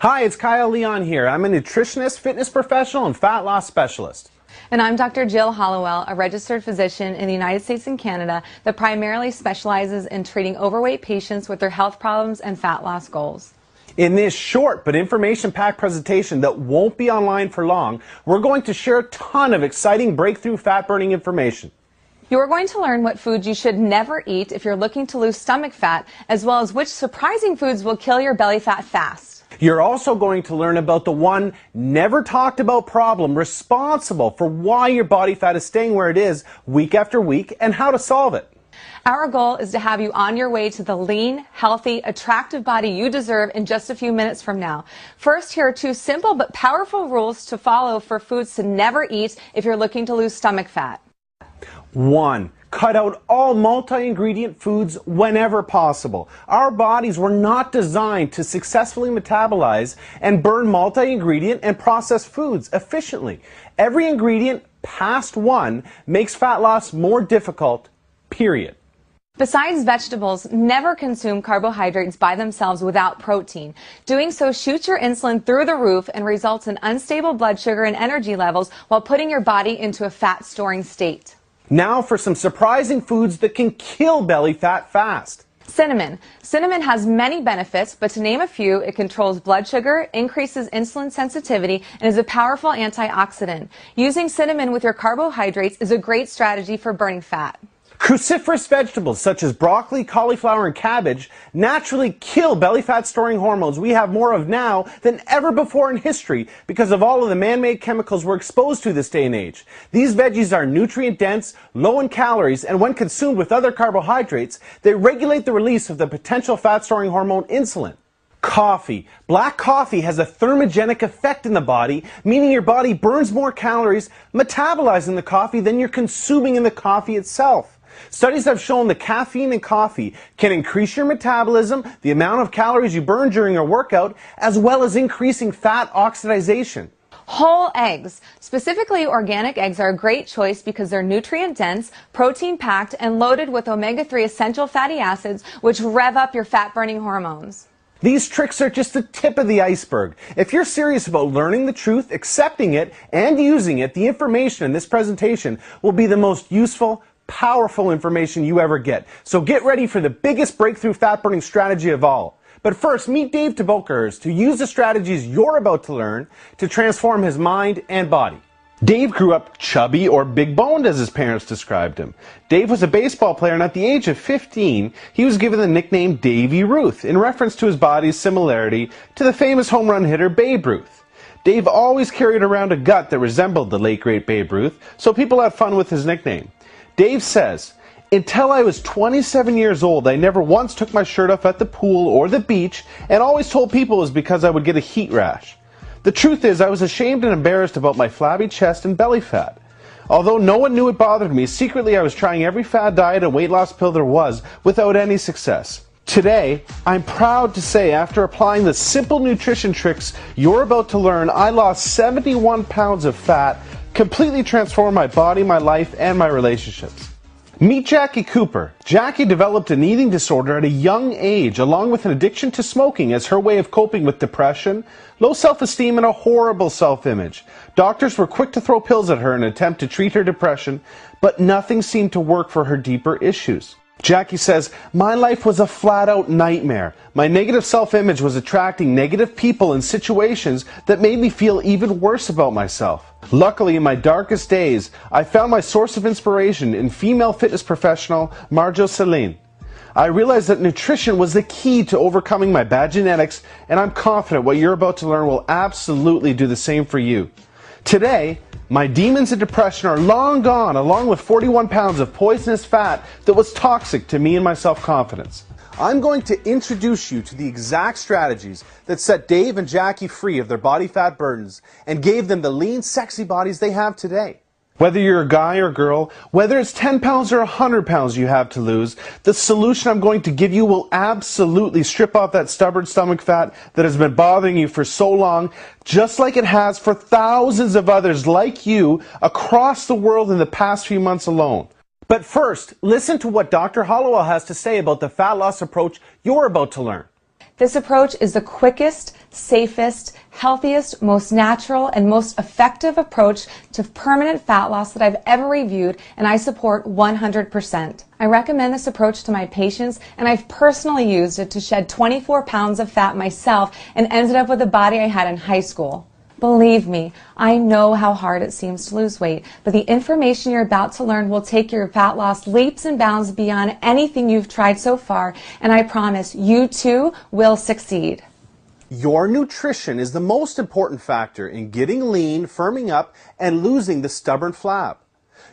Hi, it's Kyle Leon here. I'm a nutritionist, fitness professional, and fat loss specialist. And I'm Dr. Jill Hollowell, a registered physician in the United States and Canada that primarily specializes in treating overweight patients with their health problems and fat loss goals. In this short but information-packed presentation that won't be online for long, we're going to share a ton of exciting breakthrough fat-burning information. You are going to learn what foods you should never eat if you're looking to lose stomach fat, as well as which surprising foods will kill your belly fat fast. You're also going to learn about the one never talked about problem responsible for why your body fat is staying where it is week after week and how to solve it. Our goal is to have you on your way to the lean, healthy, attractive body you deserve in just a few minutes from now. First, here are two simple but powerful rules to follow for foods to never eat if you're looking to lose stomach fat. 1. Cut out all multi-ingredient foods whenever possible. Our bodies were not designed to successfully metabolize and burn multi-ingredient and processed foods efficiently. Every ingredient past 1 makes fat loss more difficult, period. Besides vegetables, never consume carbohydrates by themselves without protein. Doing so shoots your insulin through the roof and results in unstable blood sugar and energy levels while putting your body into a fat-storing state. Now for some surprising foods that can kill belly fat fast. Cinnamon. Cinnamon has many benefits, but to name a few, it controls blood sugar, increases insulin sensitivity, and is a powerful antioxidant. Using cinnamon with your carbohydrates is a great strategy for burning fat. Cruciferous vegetables such as broccoli, cauliflower, and cabbage naturally kill belly fat storing hormones we have more of now than ever before in history because of all of the man-made chemicals we're exposed to this day and age. These veggies are nutrient dense, low in calories, and when consumed with other carbohydrates, they regulate the release of the potential fat storing hormone insulin. Coffee. Black coffee has a thermogenic effect in the body, meaning your body burns more calories metabolizing the coffee than you're consuming in the coffee itself. Studies have shown that caffeine in coffee can increase your metabolism, the amount of calories you burn during a workout, as well as increasing fat oxidation. Whole eggs, specifically organic eggs, are a great choice because they're nutrient-dense, protein-packed, and loaded with omega-3 essential fatty acids, which rev up your fat-burning hormones. These tricks are just the tip of the iceberg. If you're serious about learning the truth, accepting it, and using it, the information in this presentation will be the most useful, powerful information you ever get. So get ready for the biggest breakthrough fat-burning strategy of all. But first, meet Dave Tabokers to use the strategies you're about to learn to transform his mind and body. Dave grew up chubby or big-boned, as his parents described him. Dave was a baseball player, and at the age of 15, he was given the nickname Davy Ruth in reference to his body's similarity to the famous home run hitter Babe Ruth. Dave always carried around a gut that resembled the late great Babe Ruth, so people had fun with his nickname. Dave says, "Until I was 27 years old, I never once took my shirt off at the pool or the beach and always told people it was because I would get a heat rash. The truth is, I was ashamed and embarrassed about my flabby chest and belly fat. Although no one knew it bothered me, secretly I was trying every fad diet and weight loss pill there was without any success. Today, I'm proud to say after applying the simple nutrition tricks you're about to learn, I lost 71 pounds of fat, completely transformed my body, my life, and my relationships." Meet Jackie Cooper. Jackie developed an eating disorder at a young age, along with an addiction to smoking as her way of coping with depression, low self-esteem, and a horrible self-image. Doctors were quick to throw pills at her in an attempt to treat her depression, but nothing seemed to work for her deeper issues. Jackie says, "My life was a flat-out nightmare. My negative self-image was attracting negative people and situations that made me feel even worse about myself. Luckily, in my darkest days, I found my source of inspiration in female fitness professional Marjo Celine. I realized that nutrition was the key to overcoming my bad genetics, and I'm confident what you're about to learn will absolutely do the same for you. Today, my demons and depression are long gone, along with 41 pounds of poisonous fat that was toxic to me and my self-confidence. I'm going to introduce you to the exact strategies that set Dave and Jackie free of their body fat burdens and gave them the lean, sexy bodies they have today. Whether you're a guy or girl, whether it's 10 pounds or 100 pounds you have to lose, the solution I'm going to give you will absolutely strip off that stubborn stomach fat that has been bothering you for so long, just like it has for thousands of others like you across the world in the past few months alone. But first, listen to what Dr. Hollowell has to say about the fat loss approach you're about to learn. This approach is the quickest, safest, healthiest, most natural, and most effective approach to permanent fat loss that I've ever reviewed, and I support 100%. I recommend this approach to my patients, and I've personally used it to shed 24 pounds of fat myself and ended up with the body I had in high school. Believe me, I know how hard it seems to lose weight, but the information you're about to learn will take your fat loss leaps and bounds beyond anything you've tried so far, and I promise you too will succeed. Your nutrition is the most important factor in getting lean, firming up, and losing the stubborn flab.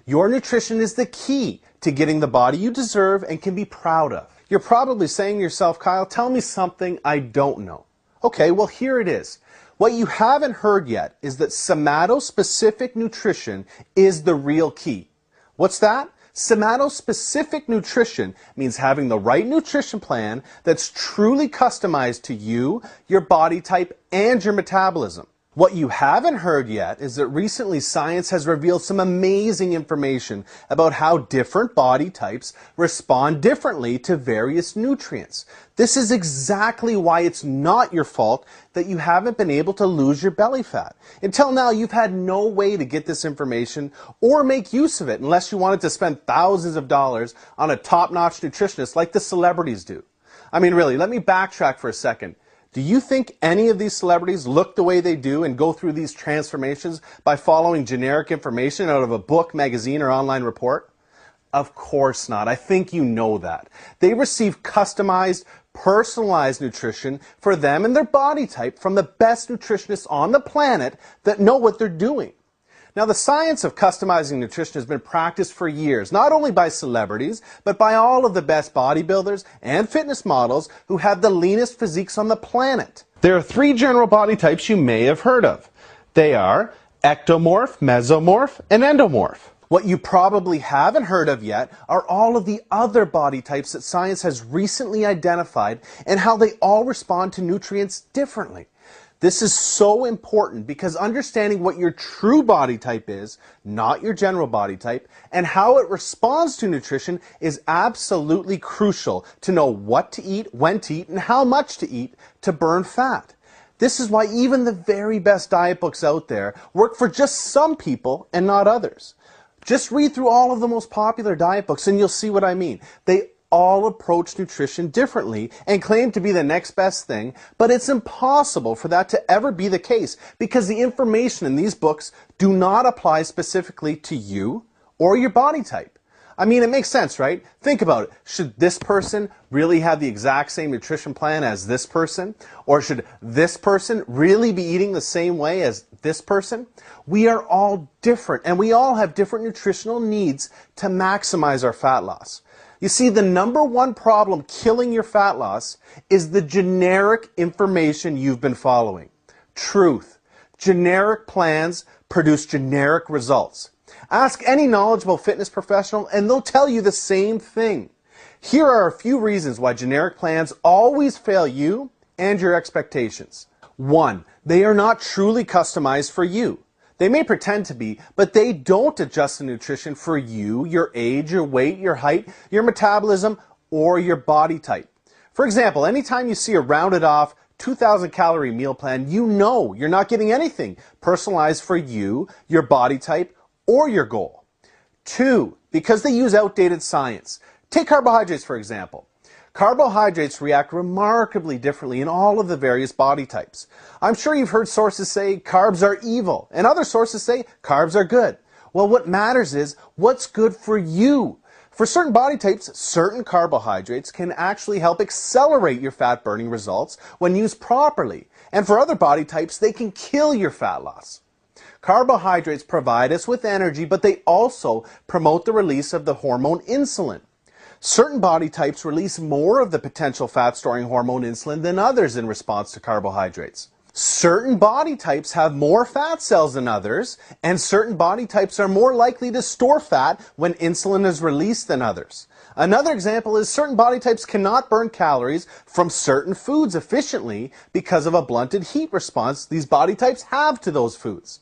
Your nutrition is the key to getting the body you deserve and can be proud of. You're probably saying to yourself, Kyle, tell me something I don't know. Okay, well here it is. What you haven't heard yet is that somato-specific nutrition is the real key. What's that? Somato-specific nutrition means having the right nutrition plan that's truly customized to you, your body type, and your metabolism. What you haven't heard yet is that recently science has revealed some amazing information about how different body types respond differently to various nutrients. This is exactly why it's not your fault that you haven't been able to lose your belly fat. Until now, you've had no way to get this information or make use of it unless you wanted to spend thousands of dollars on a top-notch nutritionist like the celebrities do. I mean, really, let me backtrack for a second. Do you think any of these celebrities look the way they do and go through these transformations by following generic information out of a book, magazine, or online report? Of course not. I think you know that. They receive customized, personalized nutrition for them and their body type from the best nutritionists on the planet that know what they're doing. Now, the science of customizing nutrition has been practiced for years, not only by celebrities, but by all of the best bodybuilders and fitness models who have the leanest physiques on the planet. There are 3 general body types you may have heard of. They are ectomorph, mesomorph, and endomorph. What you probably haven't heard of yet are all of the other body types that science has recently identified and how they all respond to nutrients differently. This is so important because understanding what your true body type is, not your general body type, and how it responds to nutrition is absolutely crucial to know what to eat, when to eat, and how much to eat to burn fat. This is why even the very best diet books out there work for just some people and not others. Just read through all of the most popular diet books and you'll see what I mean. They all approach nutrition differently and claim to be the next best thing, but it's impossible for that to ever be the case because the information in these books do not apply specifically to you or your body type. I mean, it makes sense, right? Think about it. Should this person really have the exact same nutrition plan as this person? Or should this person really be eating the same way as this person? We are all different and we all have different nutritional needs to maximize our fat loss. You see, the number one problem killing your fat loss is the generic information you've been following. Truth. Generic plans produce generic results. Ask any knowledgeable fitness professional and they'll tell you the same thing. Here are a few reasons why generic plans always fail you and your expectations. 1. They are not truly customized for you. They may pretend to be, but they don't adjust the nutrition for you, your age, your weight, your height, your metabolism, or your body type. For example, anytime you see a rounded off 2,000 calorie meal plan, you know you're not getting anything personalized for you, your body type, or your goal. 2, because they use outdated science. Take carbohydrates, for example. Carbohydrates react remarkably differently in all of the various body types. I'm sure you've heard sources say carbs are evil, and other sources say carbs are good. Well, what matters is what's good for you. For certain body types, certain carbohydrates can actually help accelerate your fat burning results when used properly. And for other body types, they can kill your fat loss. Carbohydrates provide us with energy, but they also promote the release of the hormone insulin. Certain body types release more of the potential fat-storing hormone insulin than others in response to carbohydrates. Certain body types have more fat cells than others, and certain body types are more likely to store fat when insulin is released than others. Another example is certain body types cannot burn calories from certain foods efficiently because of a blunted heat response these body types have to those foods.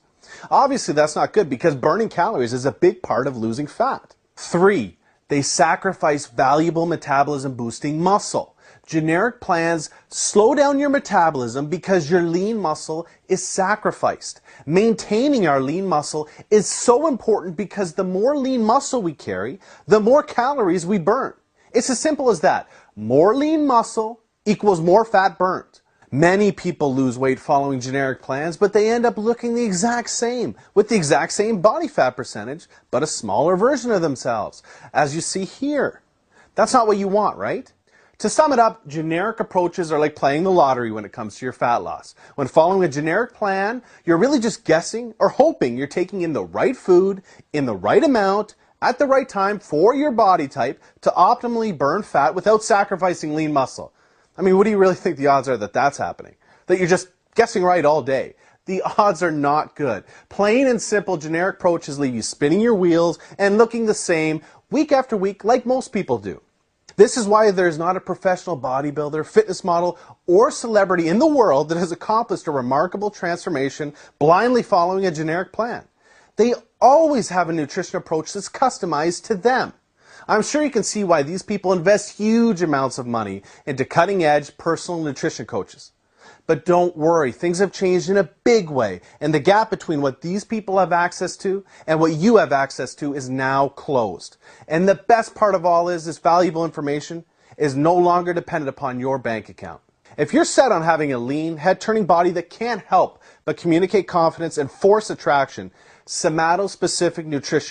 Obviously, that's not good because burning calories is a big part of losing fat. 3. They sacrifice valuable metabolism-boosting muscle. generic plans slow down your metabolism because your lean muscle is sacrificed. Maintaining our lean muscle is so important because the more lean muscle we carry, the more calories we burn. It's as simple as that. More lean muscle equals more fat burnt. Many people lose weight following generic plans, but they end up looking the exact same, with the exact same body fat percentage, but a smaller version of themselves, as you see here. That's not what you want, right? To sum it up, generic approaches are like playing the lottery when it comes to your fat loss. When following a generic plan, you're really just guessing or hoping you're taking in the right food, in the right amount, at the right time for your body type to optimally burn fat without sacrificing lean muscle. I mean, what do you really think the odds are that that's happening? That you're just guessing right all day? The odds are not good. Plain and simple generic approaches leave you spinning your wheels and looking the same week after week like most people do. This is why there's not a professional bodybuilder, fitness model, or celebrity in the world that has accomplished a remarkable transformation blindly following a generic plan. They always have a nutrition approach that's customized to them. I'm sure you can see why these people invest huge amounts of money into cutting-edge personal nutrition coaches. But don't worry, things have changed in a big way, and the gap between what these people have access to and what you have access to is now closed. And the best part of all is this valuable information is no longer dependent upon your bank account. If you're set on having a lean, head-turning body that can't help but communicate confidence and force attraction, somato-specific nutrition